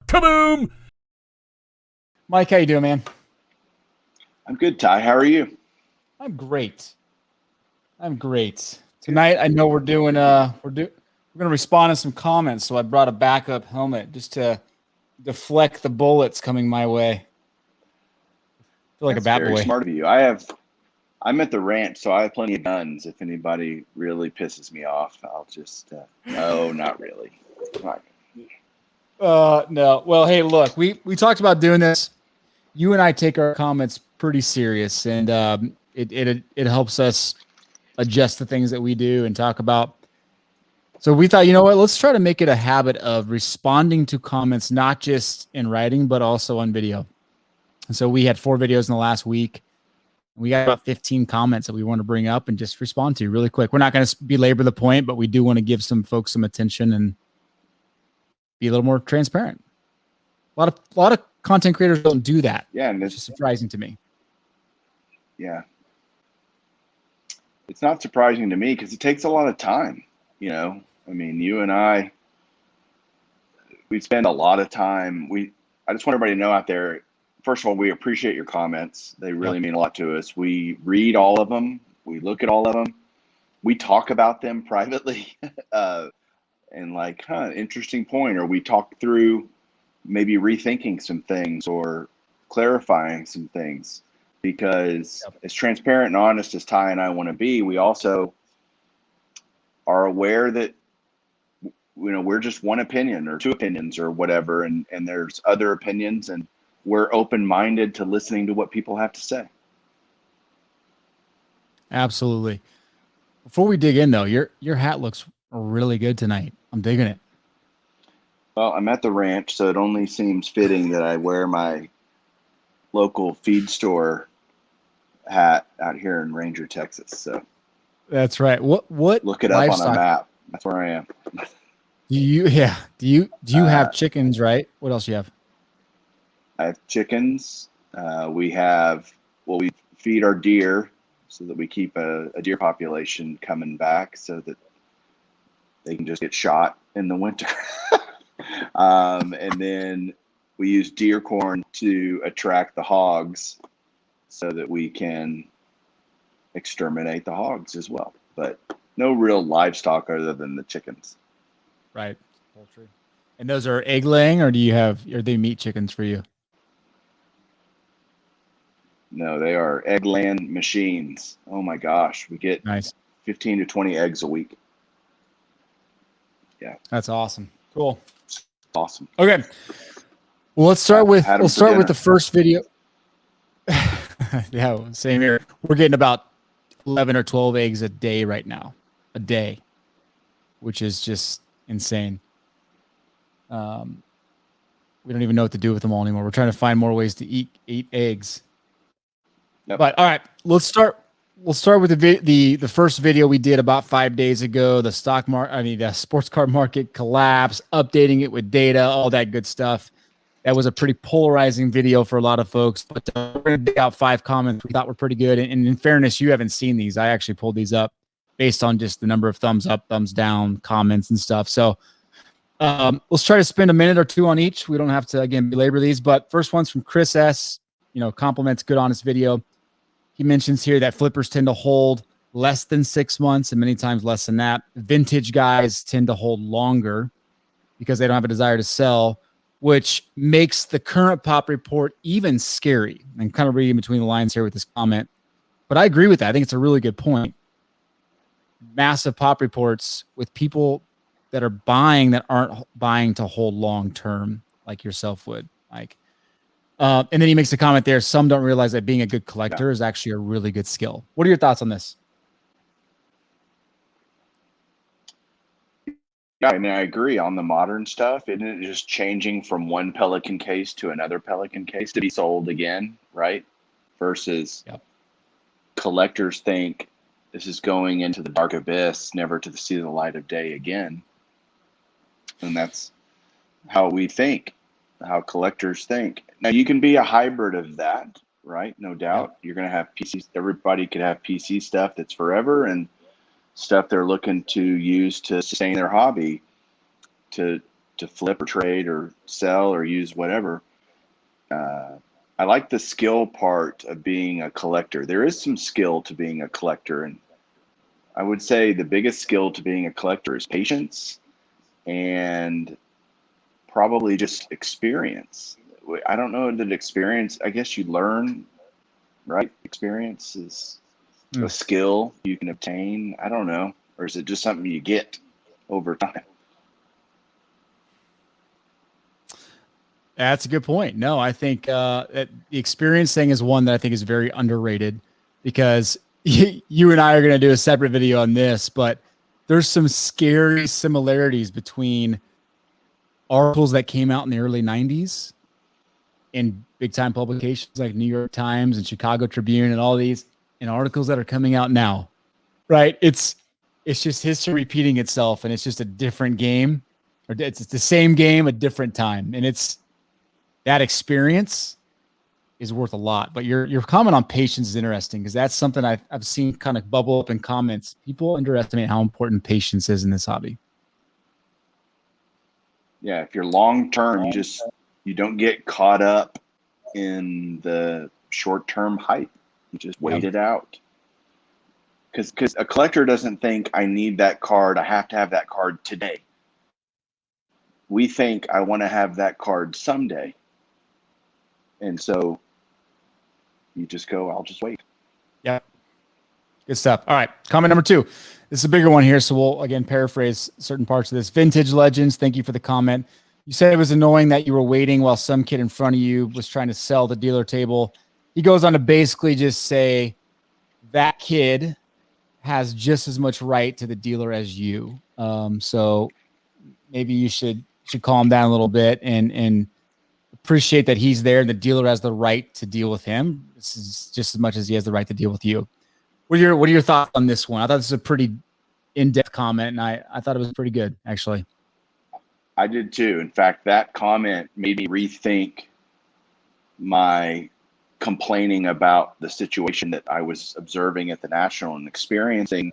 Kaboom! Mike, how you doing, man? I'm good, Ty. How are you? I'm great. I'm great. Good. Tonight, I know we're gonna respond to some comments, so I brought a backup helmet just to deflect the bullets coming my way. I feel like a That's bat very boy. smart of you. I'm at the ranch, so I have plenty of guns. If anybody really pisses me off, I'll just no, not really. Not, No. Well, hey, look, we talked about doing this. You and I take our comments pretty serious, and it helps us adjust the things that we do and talk about. So we thought, you know what? Let's try to make it a habit of responding to comments, not just in writing, but also on video. And so we had 4 videos in the last week. We got about 15 comments that we want to bring up and just respond to really quick. We're not going to belabor the point, but we do want to give some folks some attention and be a little more transparent. A lot of content creators don't do that. yeah, and Which is surprising to me. yeah, it's not surprising to me because it takes a lot of time. I mean, you and we spend a lot of time. I just want everybody to know out there. First of all, we appreciate your comments. They really mean a lot to us. We read all of them. We look at all of them. We talk about them privately, and like, interesting point. Or we talk through maybe rethinking some things or clarifying some things. Because as transparent and honest as Ty and I want to be, we also are aware that we're just one opinion or two opinions or whatever, and there's other opinions, and we're open-minded to listening to what people have to say. Absolutely. Before we dig in, though, your hat looks really good tonight. I'm digging it. Well, I'm at the ranch, so it only seems fitting that I wear my local feed store hat out here in Ranger, Texas. So That's right. What look it up on a livestock map. That's where I am. do you? Yeah. Do you have chickens? Right. What else do you have? I have chickens. We feed our deer so that we keep a deer population coming back so that they can just get shot in the winter. And then we use deer corn to attract the hogs so that we can exterminate the hogs as well. But no real livestock other than the chickens. Right. Poultry. And those are egg laying, or are they meat chickens for you? No, they are egg laying machines. Oh my gosh, we get Nice. 15 to 20 eggs a week. Yeah, That's awesome. Cool. awesome. Okay. Well, let's start with the first video. Yeah, same here. We're getting about 11 or 12 eggs a day right now. A day, which is just insane. We don't even know what to do with them all anymore. We're trying to find more ways to eat eggs. Yep. But all right, we'll start with the first video we did about 5 days ago. The the sports car market collapse, updating it with data, all that good stuff. That was a pretty polarizing video for a lot of folks, but we're going to dig out 5 comments we thought were pretty good. And in fairness, you haven't seen these. I actually pulled these up based on just the number of thumbs up, thumbs down comments and stuff. So let's try to spend a minute or two on each. We don't have to, again, belabor these, but first one's from Chris S. Compliments, good, honest video. He mentions here that flippers tend to hold less than 6 months and many times less than that. Vintage guys tend to hold longer because they don't have a desire to sell, which makes the current pop report even scary. I'm kind of reading between the lines here with this comment, but I agree with that. I think it's a really good point. Massive pop reports with people that are buying that aren't buying to hold long term like yourself would. And then he makes a comment there. Some don't realize that being a good collector is actually a really good skill. What are your thoughts on this? Yeah, I mean, I agree on the modern stuff. Isn't it just changing from one Pelican case to another Pelican case to be sold again, right? Versus collectors think this is going into the dark abyss, never to see the light of day again. And that's how we think, how collectors think. Now, you can be a hybrid of that, right? No doubt. You're going to have PCs. Everybody could have PC stuff that's forever and stuff they're looking to use to sustain their hobby, to to flip or trade or sell or use whatever. I like the skill part of being a collector. There is some skill to being a collector, and I would say the biggest skill to being a collector is patience and probably just experience. I don't know that experience, I guess you learn, right? Experience is a skill you can obtain. I don't know. Or is it just something you get over time? That's a good point. No, I think that the experience thing is one that I think is very underrated, because you and I are going to do a separate video on this, but there's some scary similarities between articles that came out in the early 90s in big time publications like New York Times and Chicago Tribune and all these, and articles that are coming out now, right? It's just history repeating itself, and it's just a different game, or it's the same game, a different time. And it's that experience is worth a lot. But your comment on patience is interesting, because that's something I've seen kind of bubble up in comments. People underestimate how important patience is in this hobby. Yeah, if you're long term, you don't get caught up in the short term hype. You just wait it out. Because a collector doesn't think, I need that card, I have to have that card today. We think, I want to have that card someday. And so you just go, I'll just wait. Yeah. Good stuff. All right. Comment number 2. This is a bigger one here, so we'll, again, paraphrase certain parts of this. Vintage Legends, thank you for the comment. You said it was annoying that you were waiting while some kid in front of you was trying to sell the dealer table. He goes on to basically just say that kid has just as much right to the dealer as you. So maybe you should calm down a little bit and appreciate that he's there. The dealer has the right to deal with him. This is just as much as he has the right to deal with you. What are your thoughts on this one? I thought this was a pretty in-depth comment, and I thought it was pretty good, actually. I did too. In fact, that comment made me rethink my complaining about the situation that I was observing at the National and experiencing,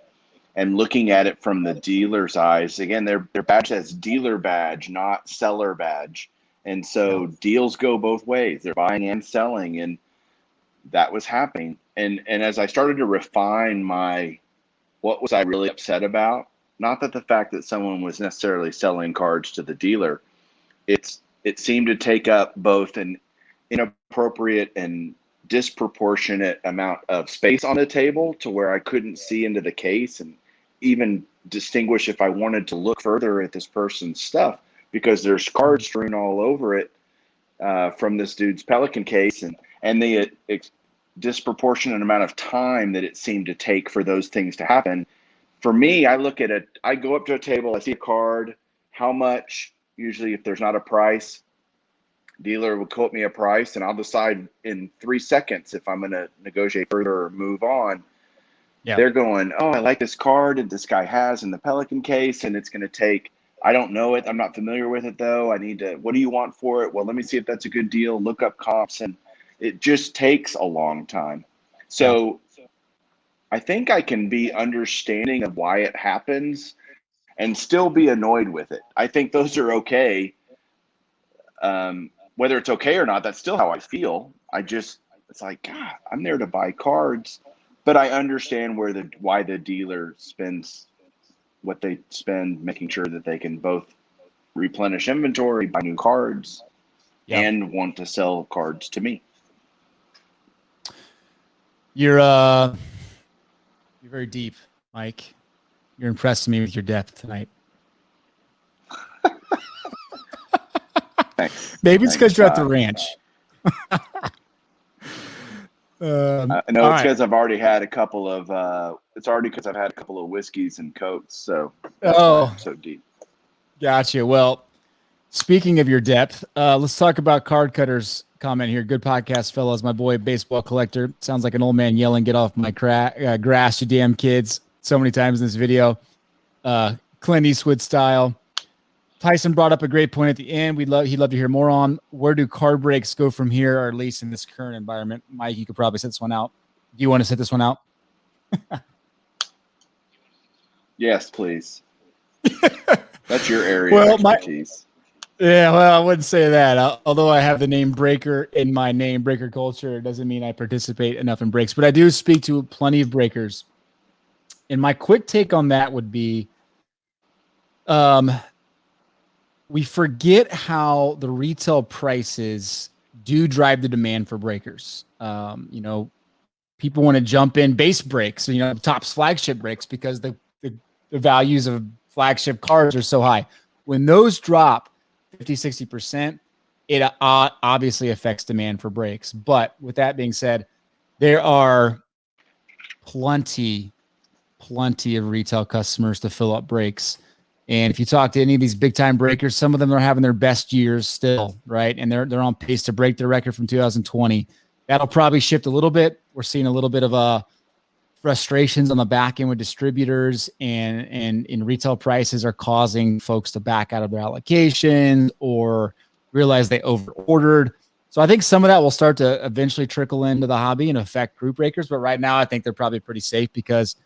and looking at it from the dealer's eyes. Again, their badge says dealer badge, not seller badge. And so deals go both ways. They're buying and selling, and that was happening. And as I started to refine what was I really upset about, not that the fact that someone was necessarily selling cards to the dealer, it seemed to take up both an inappropriate and disproportionate amount of space on the table to where I couldn't see into the case and even distinguish if I wanted to look further at this person's stuff, because there's cards strewn all over it from this dude's Pelican case, and the disproportionate amount of time that it seemed to take for those things to happen. For me, I look at it, I go up to a table, I see a card, how much, usually if there's not a price, dealer will quote me a price, and I'll decide in 3 seconds if I'm going to negotiate further or move on. Yeah. They're going, oh, I like this card that this guy has in the Pelican case, and it's going to take, I don't know it, I'm not familiar with it though, I need to, what do you want for it? Well, let me see if that's a good deal, look up comps, and it just takes a long time. So I think I can be understanding of why it happens and still be annoyed with it. I think those are okay. Whether it's okay or not, that's still how I feel. It's like, God, I'm there to buy cards, but I understand why the dealer spends what they spend, making sure that they can both replenish inventory, buy new cards, and want to sell cards to me. You're very deep, Mike. You're impressing me with your depth tonight. Thanks. Maybe it's because you're at the ranch. No, it's because I've already had a couple of. It's already because I've had a couple of whiskeys and cokes, so that's why I'm so deep. Gotcha. Well, speaking of your depth, let's talk about Card Cutter's comment here. Good podcast, fellas. My boy, baseball collector, sounds like an old man yelling, "Get off my grass, you damn kids!" So many times in this video. Clint Eastwood style. Tyson brought up a great point at the end. He'd love to hear more on where do card breaks go from here, or at least in this current environment. Mike, you could probably set this one out. Do you want to set this one out? Yes, please. That's your area of expertise. Yeah, well, I wouldn't say that. Although I have the name Breaker in my name, Breaker Culture, it doesn't mean I participate enough in breaks. But I do speak to plenty of breakers. And my quick take on that would be um, we forget how the retail prices do drive the demand for breakers. People want to jump in base breaks, Topps flagship breaks because the values of flagship cars are so high. When those drop 50, 60%, it obviously affects demand for breaks. But with that being said, there are plenty of retail customers to fill up breaks. And if you talk to any of these big time breakers, some of them are having their best years still, right? And they're on pace to break their record from 2020. That'll probably shift a little bit. We're seeing a little bit of frustrations on the back end with distributors and in retail prices are causing folks to back out of their allocations or realize they over ordered. So I think some of that will start to eventually trickle into the hobby and affect group breakers. But right now, I think they're probably pretty safe because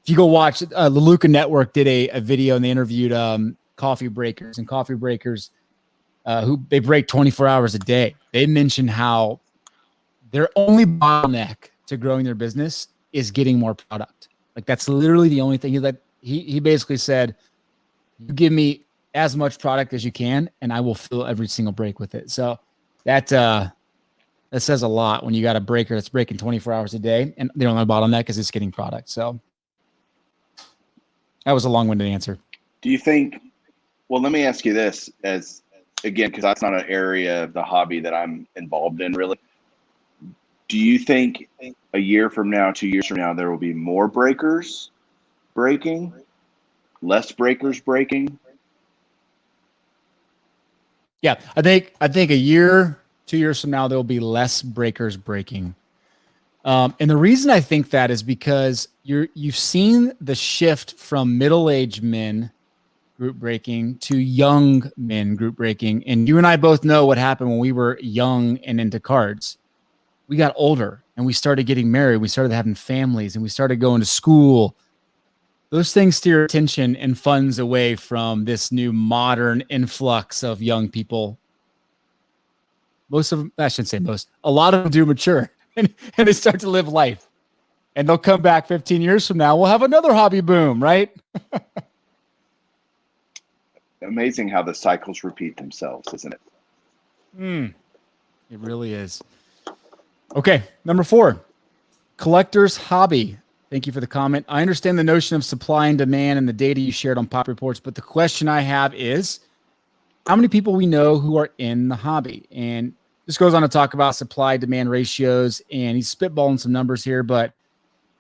if you go watch the Luca Network did a video and they interviewed coffee breakers who they break 24 hours a day. They mentioned how their only bottleneck to growing their business is getting more product. Like that's literally the only thing he basically said, you give me as much product as you can and I will fill every single break with it. So that says a lot when you got a breaker that's breaking 24 hours a day and the only bottleneck is it's getting product. So that was a long-winded answer. Do you think, well, let me ask you this again, because that's not an area of the hobby that I'm involved in really. Do you think a year from now, 2 years from now, there will be more breakers breaking, less breakers breaking? Yeah, I think a year, 2 years from now, there will be less breakers breaking. And the reason I think that is because you've seen the shift from middle-aged men group breaking to young men group breaking. And you and I both know what happened when we were young and into cards. We got older and we started getting married. We started having families and we started going to school. Those things steer attention and funds away from this new modern influx of young people. Most of them, I shouldn't say most, a lot of them do mature and they start to live life. And they'll come back 15 years from now. We'll have another hobby boom, right? Amazing how the cycles repeat themselves, isn't it? It really is. Okay, number 4, collector's hobby. Thank you for the comment. I understand the notion of supply and demand and the data you shared on Pop Reports, but the question I have is how many people we know who are in the hobby? And this goes on to talk about supply-demand ratios, and he's spitballing some numbers here, but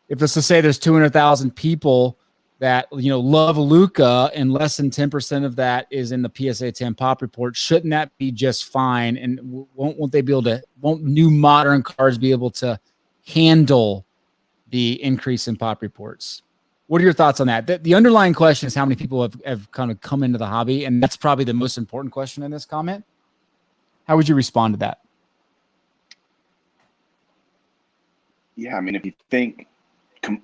if let's just say there's 200,000 people that love Luca and less than 10% of that is in the PSA 10 Pop Report, shouldn't that be just fine? And won't new modern cars be able to handle the increase in Pop Reports? What are your thoughts on that? The underlying question is how many people have kind of come into the hobby, and that's probably the most important question in this comment. How would you respond to that? Yeah, I mean, if you think,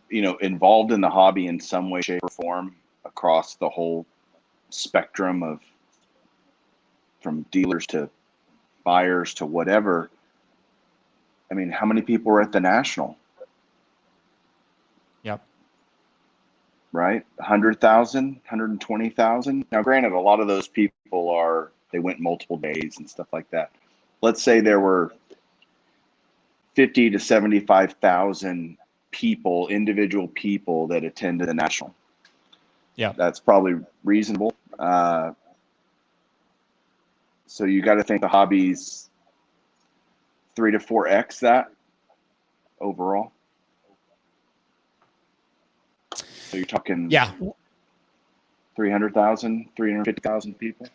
involved in the hobby in some way, shape, or form across the whole spectrum of from dealers to buyers to whatever, I mean, how many people were at the National? Yep. Right? 100,000, 120,000. Now, granted, a lot of those people they went multiple days and stuff like that. Let's say there were 50 to 75,000 people, individual people that attended the National. Yeah. That's probably reasonable. So you got to think the hobby's 3 to 4x that overall. So you're talking 300,000, 350,000 people.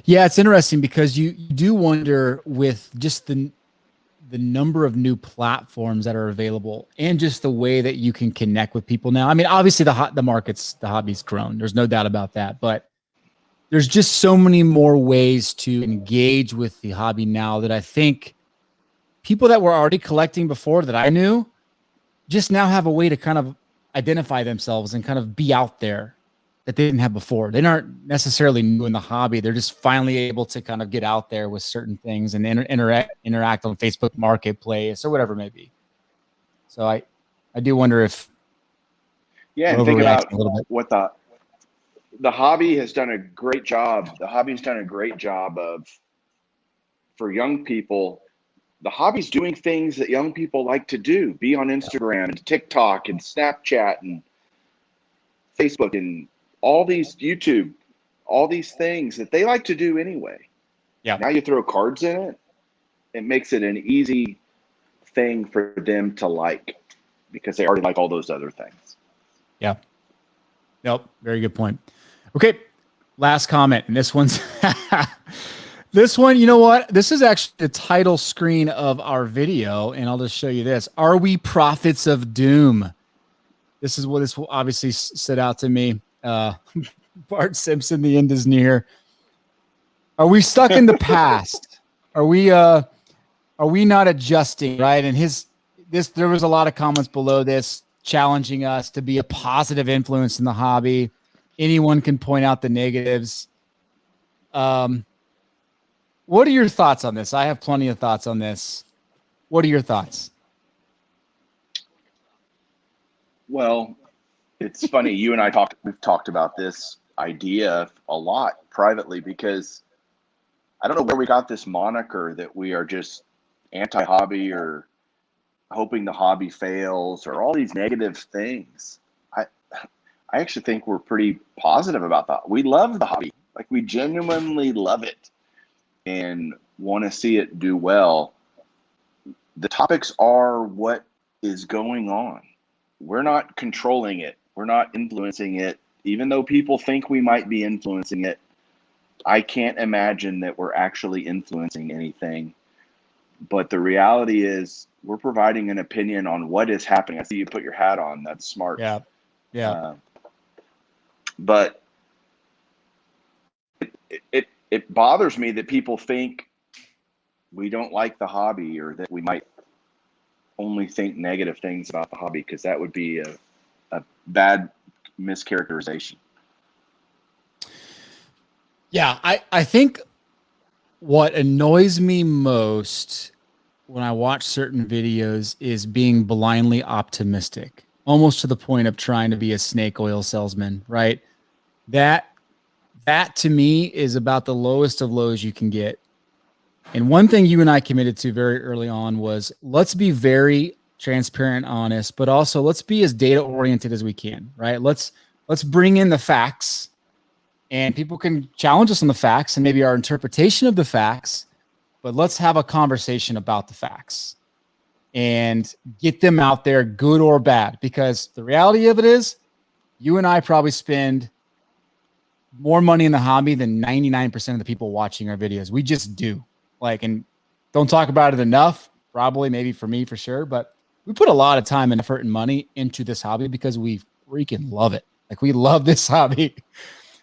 Yeah, it's interesting because you do wonder with just the number of new platforms that are available and just the way that you can connect with people now. I mean, obviously the hobby's grown. There's no doubt about that, but there's just so many more ways to engage with the hobby now that I think people that were already collecting before that I knew just now have a way to kind of identify themselves and kind of be out there that they didn't have before. They aren't necessarily new in the hobby. They're just finally able to kind of get out there with certain things and interact on Facebook Marketplace or whatever it may be. So I do wonder if Yeah, we're and think overreacting about a little bit. what the hobby has done a great job. The hobby's done a great job of, for young people, the hobby's doing things that young people like to do, be on Instagram and TikTok and Snapchat and Facebook and all these YouTube, all these things that they like to do anyway. Yeah. Now you throw cards in it, it makes it an easy thing for them to like because they already like all those other things. Yeah. Nope. Very good point. Okay. Last comment. And this one's this one, you know what? This is actually the title screen of our video. And I'll just show you this. Are we prophets of doom? This is what this obviously stood out to me. Bart Simpson, the end is near. Are we stuck in the past? Are we not adjusting, right? And there was a lot of comments below this challenging us to be a positive influence in the hobby. Anyone can point out the negatives. What are your thoughts on this? I have plenty of thoughts on this. What are your thoughts? Well, it's funny. You and we've talked about this idea a lot privately because I don't know where we got this moniker that we are just anti-hobby or hoping the hobby fails or all these negative things. I actually think we're pretty positive about that. We love the hobby. Like, we genuinely love it and want to see it do well. The topics are what is going on. We're not controlling it. We're not influencing it. Even though people think we might be influencing it, I can't imagine that we're actually influencing anything. But the reality is we're providing an opinion on what is happening. I see you put your hat on. That's smart. Yeah. Yeah. But it bothers me that people think we don't like the hobby or that we might only think negative things about the hobby, because that would be a bad mischaracterization. Yeah, I think what annoys me most when I watch certain videos is being blindly optimistic, almost to the point of trying to be a snake oil salesman, right? That to me is about the lowest of lows you can get. And one thing you and I committed to very early on was, let's be very transparent, honest, but also let's be as data oriented as we can, right? Let's bring in the facts, and people can challenge us on the facts and maybe our interpretation of the facts, but let's have a conversation about the facts and get them out there, good or bad, because the reality of it is you and I probably spend more money in the hobby than 99% of the people watching our videos. We just do. And don't talk about it enough, probably, maybe for me, for sure. But we put a lot of time and effort and money into this hobby because we freaking love it. We love this hobby.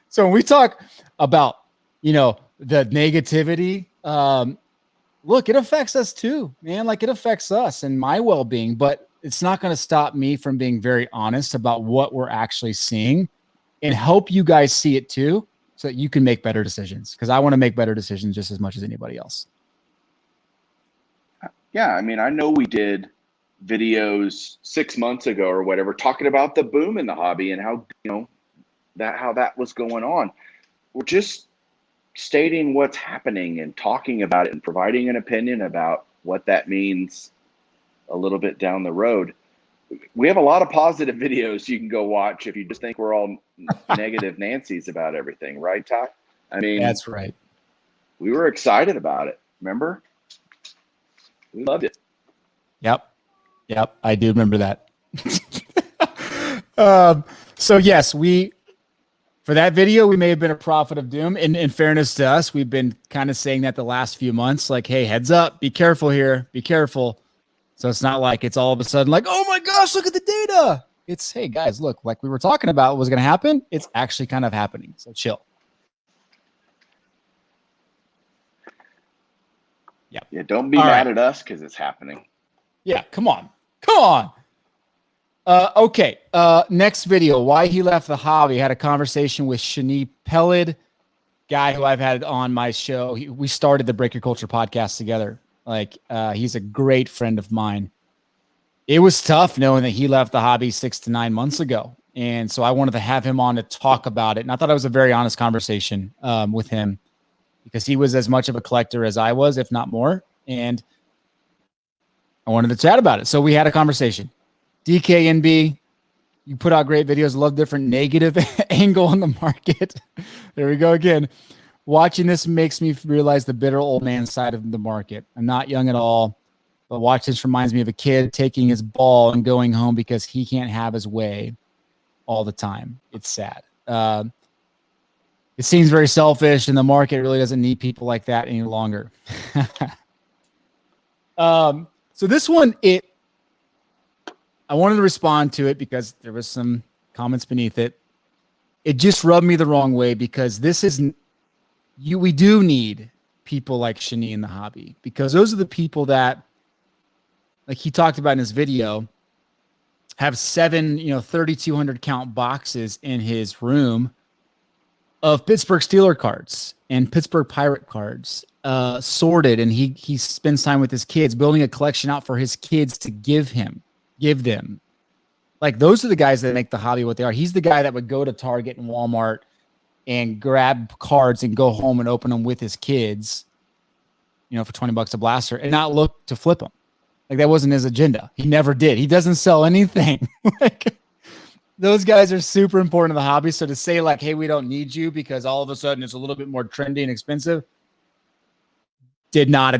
So when we talk about, the negativity, look, it affects us too, man. It affects us and my well-being, but it's not going to stop me from being very honest about what we're actually seeing and help you guys see it too, so that you can make better decisions. Because I want to make better decisions just as much as anybody else. Yeah, I mean, I know we did videos 6 months ago or whatever talking about the boom in the hobby and how that was going on. We're just stating what's happening and talking about it and providing an opinion about what that means a little bit down the road. We have a lot of positive videos you can go watch if you just think we're all negative Nancy's about everything, right, Ty? I mean, that's right. We were excited about it. Remember? We loved it. Yep. I do remember that. So yes, for that video, we may have been a prophet of doom. In fairness to us, we've been kind of saying that the last few months, hey, heads up, be careful here, be careful. So it's not like it's all of a sudden oh my gosh, look at the data. It's, hey guys, look, we were talking about was going to happen. It's actually kind of happening. So chill. Yeah, don't be mad at us because it's happening. Yeah, come on. Okay. Next video, why he left the hobby. Had a conversation with Shani Peled, guy who I've had on my show. We started the Break Your Culture podcast together. Like, he's a great friend of mine. It was tough knowing that he left the hobby 6 to 9 months ago. And so I wanted to have him on to talk about it. And I thought it was a very honest conversation with him because he was as much of a collector as I was, if not more. And I wanted to chat about it. So we had a conversation. DKNB, you put out great videos. Love different negative angle on the market. There we go again. Watching this makes me realize the bitter old man side of the market. I'm not young at all, but watch this reminds me of a kid taking his ball and going home because he can't have his way all the time. It's sad. It seems very selfish, and the market really doesn't need people like that any longer. So this one, I wanted to respond to it because there was some comments beneath it. It just rubbed me the wrong way because we do need people like Shani in the hobby because those are the people that, like he talked about in his video, have 7, 3,200 count boxes in his room of Pittsburgh Steeler cards and Pittsburgh Pirate cards, sorted. And he spends time with his kids, building a collection out for his kids to give them. Like, those are the guys that make the hobby what they are. He's the guy that would go to Target and Walmart and grab cards and go home and open them with his kids, for $20 a blaster and not look to flip them. Like, that wasn't his agenda. He never did. He doesn't sell anything. Like, those guys are super important in the hobby. So to say like, hey, we don't need you because all of a sudden it's a little bit more trendy and expensive, did not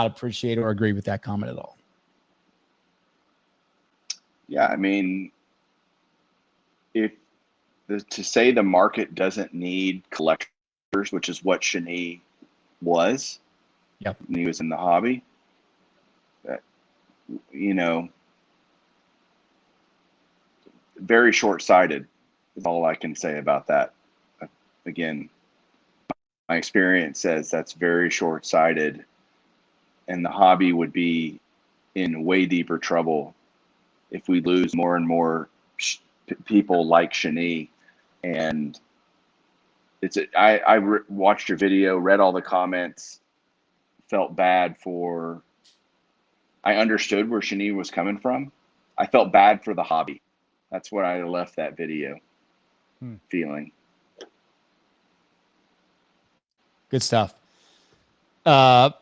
appreciate or agree with that comment at all. Yeah, I mean, to say the market doesn't need collectors, which is what Shani was, yep, when he was in the hobby, very short-sighted is all I can say about that. Again, my experience says that's very short-sighted, and the hobby would be in way deeper trouble if we lose more and more people like Shani. And I watched your video, read all the comments, felt bad I understood where Shani was coming from. I felt bad for the hobby. That's what I left that video feeling. Good stuff. On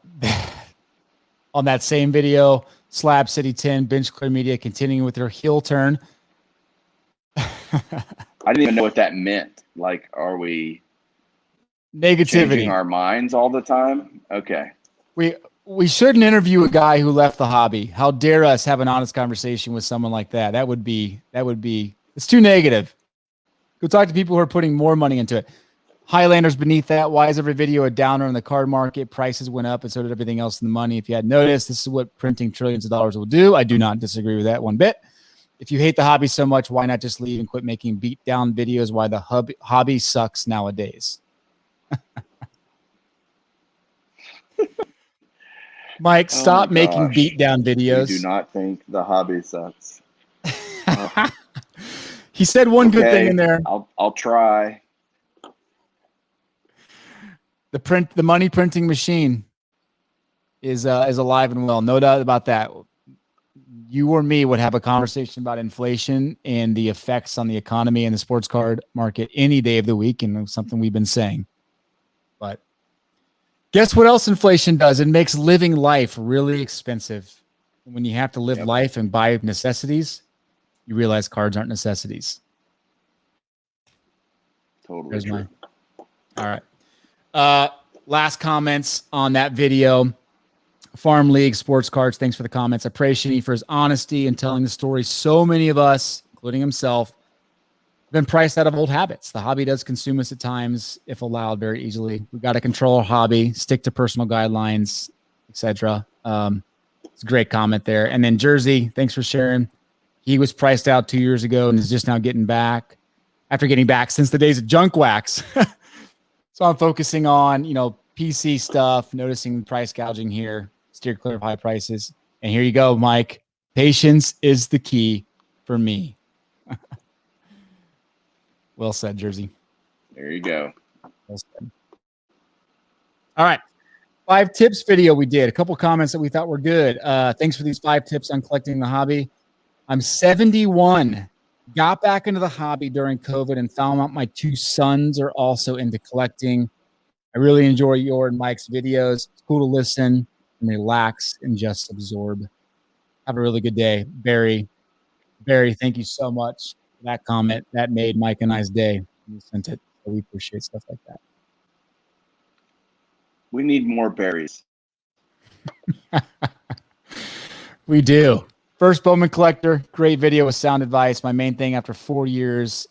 that same video, Slab City 10, Bench Clear Media continuing with their heel turn. I didn't even know what that meant. Like, are we negativity changing our minds all the time? Okay. We shouldn't interview a guy who left the hobby. How dare us have an honest conversation with someone like that? That would be, it's too negative. Go talk to people who are putting more money into it. Highlanders beneath that. Why is every video a downer in the card market? Prices went up and so did everything else in the money. If you hadn't noticed, this is what printing trillions of dollars will do. I do not disagree with that one bit. If you hate the hobby so much, why not just leave and quit making beat down videos? Why the hobby sucks nowadays. Mike, stop making beat down videos. We do not think the hobby sucks. He said one good thing in there. I'll try. The money printing machine is alive and well. No doubt about that. You or me would have a conversation about inflation and the effects on the economy and the sports card market any day of the week, and it's something we've been saying. But guess what else inflation does? It makes living life really expensive. When you have to live life and buy necessities, you realize cards aren't necessities. Totally There's true. mine. All right. Last comments on that video. Farm League Sports Cards, thanks for the comments. I praise Shani for his honesty and telling the story. So many of us, including himself, have been priced out of old habits. The hobby does consume us at times, if allowed, very easily. We've got to control our hobby, stick to personal guidelines, etc. It's a great comment there. And then Jersey, thanks for sharing. He was priced out 2 years ago and is just now getting back after getting back since the days of junk wax. So I'm focusing on, PC stuff, noticing price gouging here, steer clear of high prices. And here you go, Mike. Patience is the key for me. Well said, Jersey. There you go. Well said. All right. 5 tips video we did. A couple comments that we thought were good. Thanks for these 5 tips on collecting the hobby. I'm 71. Got back into the hobby during COVID and found out my 2 sons are also into collecting. I really enjoy your and Mike's videos. It's cool to listen and relax and just absorb. Have a really good day. Barry, thank you so much for that comment. That made Mike and I's day. We sent it. So we appreciate stuff like that. We need more berries. We do. First Bowman Collector, great video with sound advice. My main thing after 4 years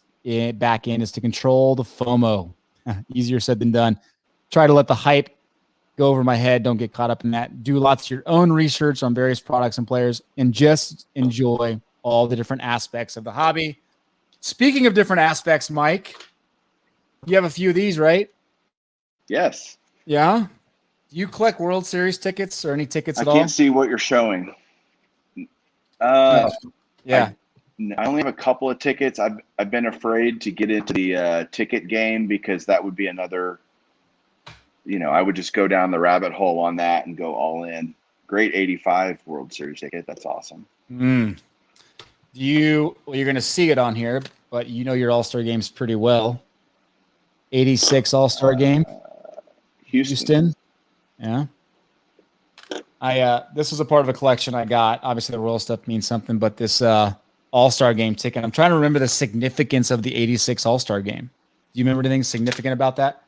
back in is to control the FOMO. Easier said than done. Try to let the hype go over my head. Don't get caught up in that. Do lots of your own research on various products and players and just enjoy all the different aspects of the hobby. Speaking of different aspects, Mike, you have a few of these, right? Yes. Yeah. Do you collect World Series tickets or any tickets at all? I can't see what you're showing. Yeah. I only have a couple of tickets. I've been afraid to get into the ticket game because that would be another, I would just go down the rabbit hole on that and go all in. Great 85 World Series ticket. That's awesome. You're going to see it on here, but you know your All-Star games pretty well. 86 All-Star game. Houston. Yeah. This was a part of a collection I got. Obviously the Royal stuff means something, but this All-Star game ticket, I'm trying to remember the significance of the 86 All-Star game. Do you remember anything significant about that?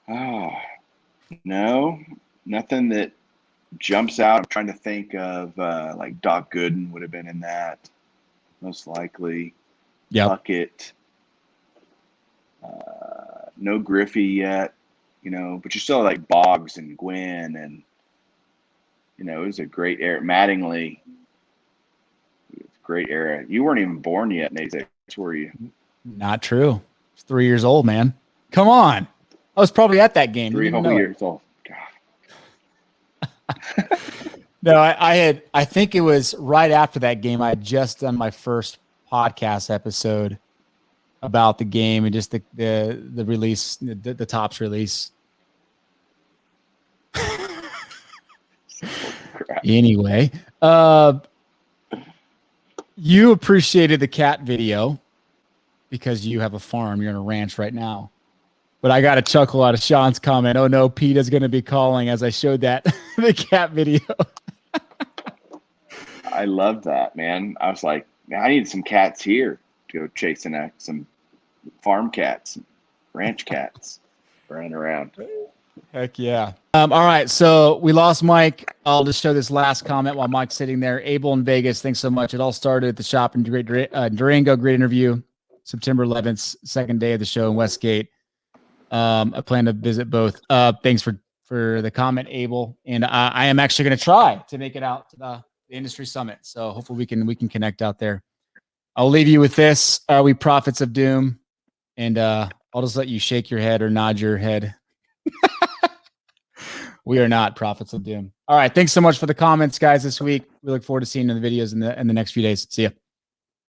Oh, no, nothing that jumps out. I'm trying to think of like Doc Gooden would have been in that, most likely. Yeah. Puckett. No Griffey yet, but you still like Boggs and Gwynn, and it was a great era. Mattingly, great era. You weren't even born yet, Nate. Were you? Not true. I was 3 years old, man. Come on. I was probably at that game. 3 whole years old. God. No, I think it was right after that game. I had just done my first podcast episode about the game and just the release, the Topps release. Anyway, you appreciated the cat video because you have a farm. You're on a ranch right now. But I got a chuckle out of Sean's comment. Oh no, PETA's going to be calling as I showed that the cat video. I love that, man. I was like, man, I need some cats here to go chasing some farm cats, ranch cats running around. Heck yeah. All right. So we lost Mike. I'll just show this last comment while Mike's sitting there. Abel in Vegas. Thanks so much. It all started at the shop in Durango. Great interview. September 11th, second day of the show in Westgate. I plan to visit both. Thanks for the comment, Abel. And I am actually going to try to make it out to the industry summit. So hopefully we can connect out there. I'll leave you with this. Are we prophets of doom? And I'll just let you shake your head or nod your head. We are not prophets of doom. All right. Thanks so much for the comments, guys, this week. We look forward to seeing you in the videos in the next few days. See ya.